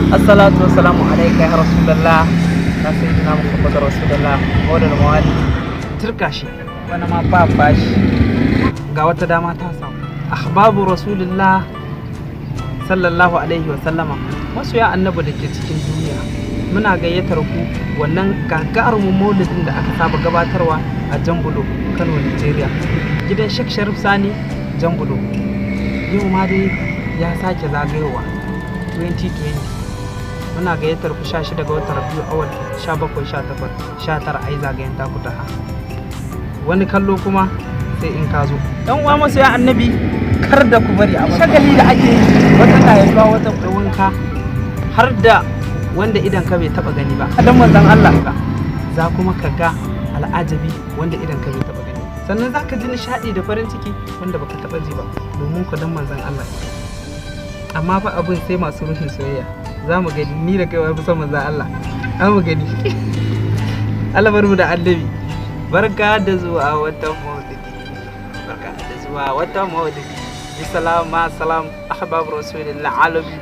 Assalatu wassalamu alaika ya Rasulullah na sayyidina Muhammad Rasulullah wadda mawali turka shi wani ma ba bashi ga wata dama ta samu ahbabu Rasulullah sallallahu alaihi wasallama masoya annabi da ke cikin duniya muna gayyatar ku wannan gagarumin maulidin da aka saba gabatarwa a Jambulo Kano Nigeria gidan Sheikh Sharif Sani Jambulo yau ma dai ya sake zagayowa 2020 muna gayyatar ku 16 ga watan Rabiul Awwal 17 18 19 ai zagayen taku ta wani kallo kuma sai in ka zo dan uwa masoya annabi kar da ku bari a shagali da ake wata kayatuwa wata wanka har da wanda idan ka bai taba gani ba dan manzon Allah ka za kuma ka ga al'ajabi wanda idan ka bai taba gani sannan za ka ji nishadi da farin ciki wanda baka taba ji ba domin ku dan manzon Allah amma fa abin sai masu rushin soyayya za mu gani ni da kai wai fi son manzon Allah an mu gani Allah bar mu da annabi barka da zuwa watan maulidi barka da zuwa watan maulidi salam ahbab rasulillah alamin